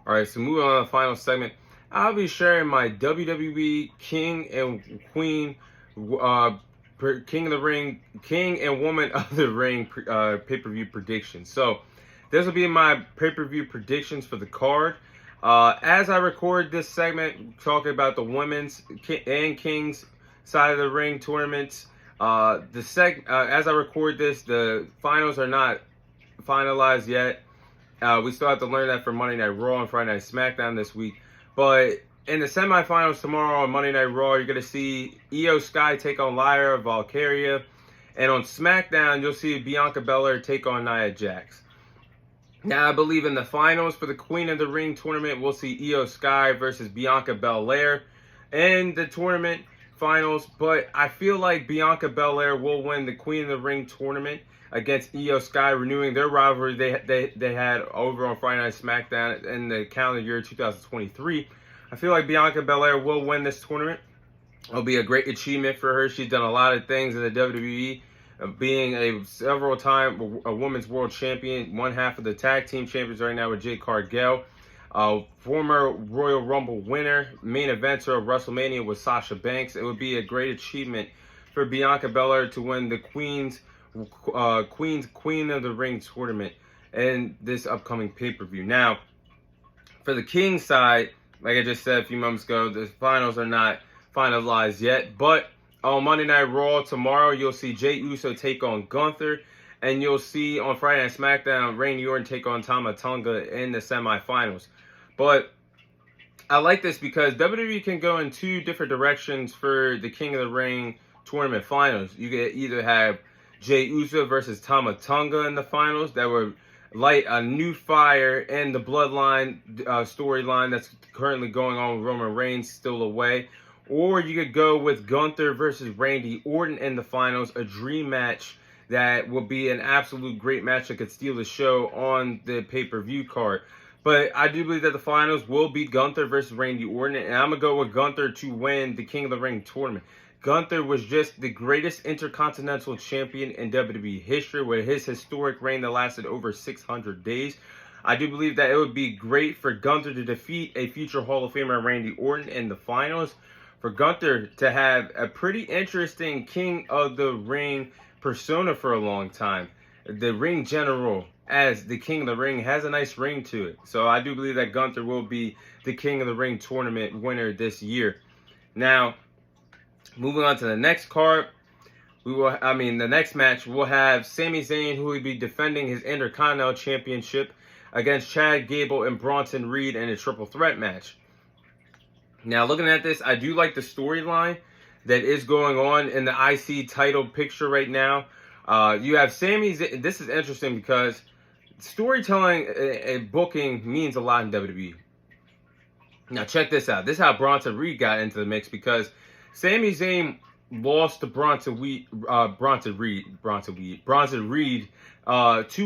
All right, so moving on to the final segment, I'll be sharing my WWE King and Queen, uh, King of the Ring, King and Woman of the Ring pay-per-view predictions. So this will be my pay-per-view predictions for the card. As I record this segment, talking about the women's and kings side of the ring tournaments. As I record this, the finals are not finalized yet. We still have to learn that for Monday Night Raw and Friday Night SmackDown this week. But in the semifinals tomorrow on Monday Night Raw, you're going to see Io Sky take on Lyra Valkyria. And on SmackDown, you'll see Bianca Belair take on Nia Jax. Now, I believe in the finals for the Queen of the Ring tournament, we'll see Io Sky versus Bianca Belair in the tournament finals. But I feel like Bianca Belair will win the Queen of the Ring tournament against Io Sky, renewing their rivalry they had over on Friday Night SmackDown in the calendar year 2023. I feel like Bianca Belair will win this tournament. It'll be a great achievement for her. She's done a lot of things in the WWE, being a several-time women's world champion, one half of the tag team champions right now with Jade Cargill, former Royal Rumble winner, main eventer of WrestleMania with Sasha Banks. It would be a great achievement for Bianca Belair to win the Queen of the Ring tournament in this upcoming pay-per-view. Now, for the King side, like I just said a few moments ago, the finals are not finalized yet. But on Monday Night Raw tomorrow, you'll see Jey Uso take on Gunther. And you'll see on Friday Night SmackDown, Randy Orton take on Tama Tonga in the semifinals. But I like this because WWE can go in two different directions for the King of the Ring tournament finals. You could either have Jey Uso versus Tama Tonga in the finals. That would light a new fire in the Bloodline storyline that's currently going on with Roman Reigns still away. Or you could go with Gunther versus Randy Orton in the finals, a dream match that will be an absolute great match that could steal the show on the pay-per-view card. But I do believe that the finals will be Gunther versus Randy Orton, and I'm going to go with Gunther to win the King of the Ring tournament. Gunther was just the greatest intercontinental champion in WWE history with his historic reign that lasted over 600 days. I do believe that it would be great for Gunther to defeat a future Hall of Famer Randy Orton in the finals. For Gunther to have a pretty interesting King of the Ring persona for a long time. The ring general as the King of the Ring has a nice ring to it. So I do believe that Gunther will be the King of the Ring tournament winner this year. Now, moving on to the next card, the next match, we'll have Sami Zayn, who will be defending his Intercontinental Championship against Chad Gable and Bronson Reed in a triple threat match. Now, looking at this, I do like the storyline that is going on in the IC title picture right now. You have Sami Zayn. This is interesting because storytelling and booking means a lot in WWE. Now, check this out. This is how Bronson Reed got into the mix, because Sami Zayn lost to Bronson Reed 2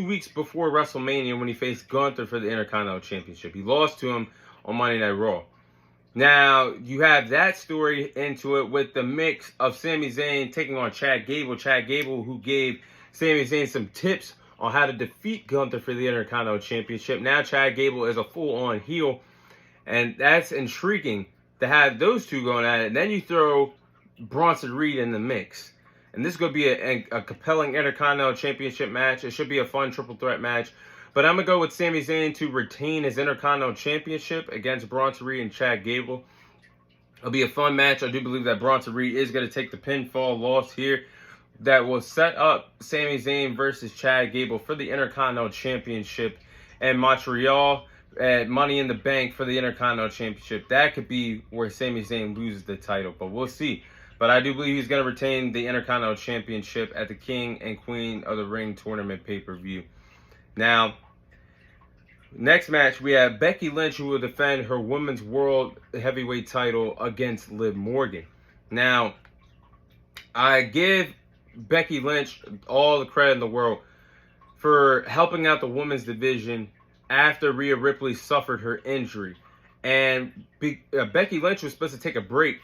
weeks before WrestleMania when he faced Gunther for the Intercontinental Championship. He lost to him on Monday Night Raw. Now, you have that story into it with the mix of Sami Zayn taking on Chad Gable. Chad Gable, who gave Sami Zayn some tips on how to defeat Gunther for the Intercontinental Championship. Now Chad Gable is a full-on heel, and that's intriguing to have those two going at it. And then you throw Bronson Reed in the mix. And this is going to be a compelling Intercontinental Championship match. It should be a fun triple threat match. But I'm going to go with Sami Zayn to retain his Intercontinental Championship against Bronson Reed and Chad Gable. It'll be a fun match. I do believe that Bronson Reed is going to take the pinfall loss here. That will set up Sami Zayn versus Chad Gable for the Intercontinental Championship in Montreal at Money in the Bank for the Intercontinental Championship. That could be where Sami Zayn loses the title, but we'll see. But I do believe he's going to retain the Intercontinental Championship at the King and Queen of the Ring tournament pay-per-view. Now, next match, we have Becky Lynch, who will defend her Women's World Heavyweight title against Liv Morgan. Now, I give Becky Lynch all the credit in the world for helping out the women's division after Rhea Ripley suffered her injury. And Becky Lynch was supposed to take a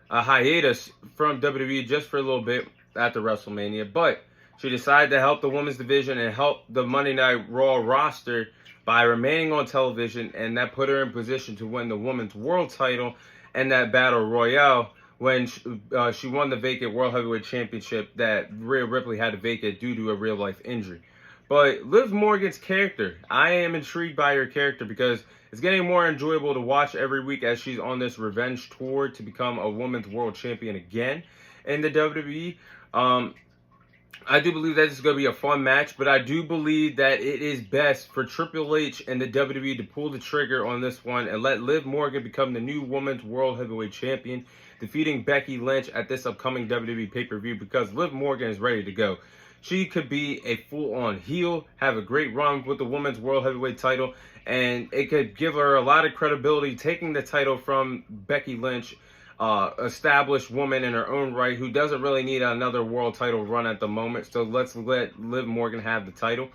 hiatus from WWE just for a little bit after WrestleMania, but she decided to help the women's division and help the Monday Night Raw roster by remaining on television, and that put her in position to win the Women's World title and that Battle Royale when she won the vacant World Heavyweight Championship that Rhea Ripley had to vacate due to a real-life injury. But Liv Morgan's character, I am intrigued by her character because it's getting more enjoyable to watch every week as she's on this revenge tour to become a Women's World Champion again in the WWE. I do believe that this is going to be a fun match, but I do believe that it is best for Triple H and the WWE to pull the trigger on this one and let Liv Morgan become the new Women's World Heavyweight Champion, defeating Becky Lynch at this upcoming WWE pay-per-view because Liv Morgan is ready to go. She could be a full-on heel, have a great run with the Women's World Heavyweight title, and it could give her a lot of credibility taking the title from Becky Lynch, established woman in her own right who doesn't really need another world title run at the moment. So let's let Liv Morgan have the title.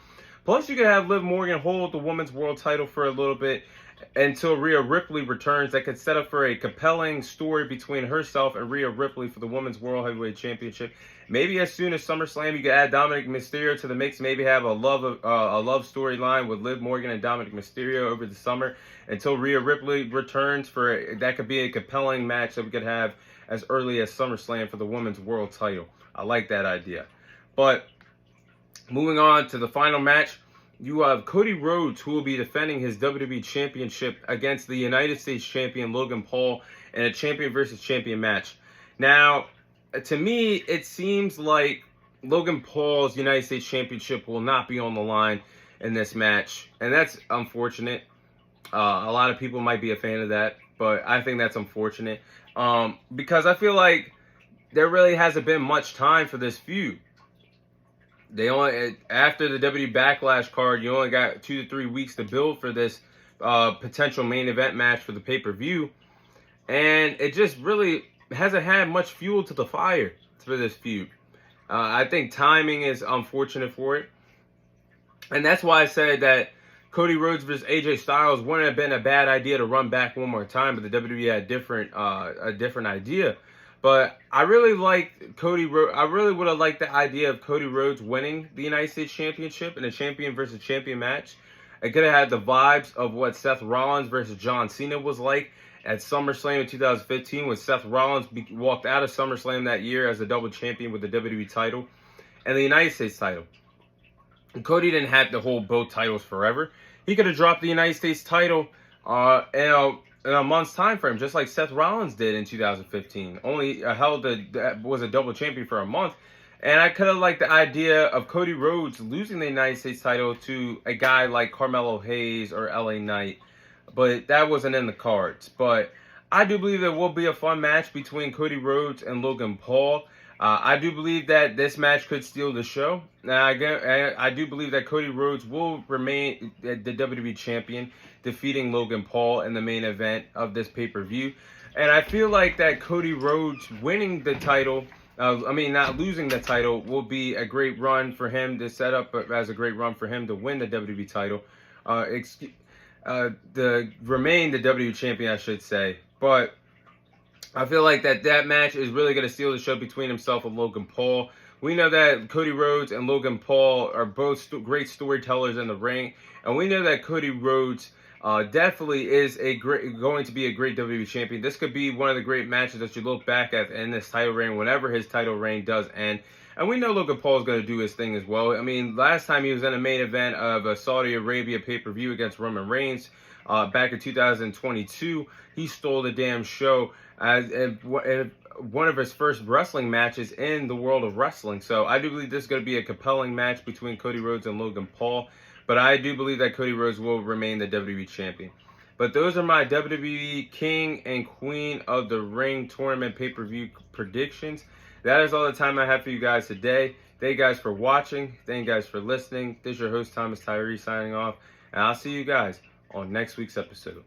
Plus, you could have Liv Morgan hold the women's world title for a little bit until Rhea Ripley returns. That could set up for a compelling story between herself and Rhea Ripley for the Women's World Heavyweight Championship. Maybe as soon as SummerSlam, you could add Dominic Mysterio to the mix. Maybe have a love storyline with Liv Morgan and Dominic Mysterio over the summer until Rhea Ripley returns. That could be a compelling match that we could have as early as SummerSlam for the Women's World title. I like that idea. But moving on to the final match, you have Cody Rhodes, who will be defending his WWE Championship against the United States Champion Logan Paul in a champion versus champion match. Now, to me, it seems like Logan Paul's United States Championship will not be on the line in this match, and that's unfortunate. A lot of people might be a fan of that, but I think that's unfortunate because I feel like there really hasn't been much time for this feud. They only, after the WWE Backlash card, you only got 2 to 3 weeks to build for this potential main event match for the pay-per-view, and it just really hasn't had much fuel to the fire for this feud. I think timing is unfortunate for it, and that's why I said that Cody Rhodes versus AJ Styles wouldn't have been a bad idea to run back one more time, but the WWE had a different idea. But I really like Cody Rhodes. I really would have liked the idea of Cody Rhodes winning the United States Championship in a champion versus champion match. It could have had the vibes of what Seth Rollins versus John Cena was like at SummerSlam in 2015 when Seth Rollins walked out of SummerSlam that year as a double champion with the WWE title and the United States title. And Cody didn't have to hold both titles forever. He could have dropped the United States title in a month's time frame, just like Seth Rollins did in 2015. Only was a double champion for a month. And I could have liked the idea of Cody Rhodes losing the United States title to a guy like Carmelo Hayes or LA Knight. But that wasn't in the cards. But I do believe there will be a fun match between Cody Rhodes and Logan Paul. I do believe that this match could steal the show. Now, I do believe that Cody Rhodes will remain the WWE Champion, defeating Logan Paul in the main event of this pay-per-view. And I feel like that Cody Rhodes winning the title, not losing the title, will be a great run for him to set up as a great run for him to win the WWE title. Remain the WWE Champion, I should say. But I feel like that match is really going to steal the show between himself and Logan Paul. We know that Cody Rhodes and Logan Paul are both great storytellers in the ring. And we know that Cody Rhodes definitely is going to be a great WWE champion. This could be one of the great matches that you look back at in this title reign whenever his title reign does end. And we know Logan Paul is going to do his thing as well. I mean, last time he was in a main event of a Saudi Arabia pay-per-view against Roman Reigns back in 2022, he stole the damn show as one of his first wrestling matches in the world of wrestling. So I do believe this is going to be a compelling match between Cody Rhodes and Logan Paul. But I do believe that Cody Rhodes will remain the WWE Champion. But those are my WWE King and Queen of the Ring tournament pay-per-view predictions. That is all the time I have for you guys today. Thank you guys for watching. Thank you guys for listening. This is your host, Thomas Tyree, signing off. And I'll see you guys on next week's episode.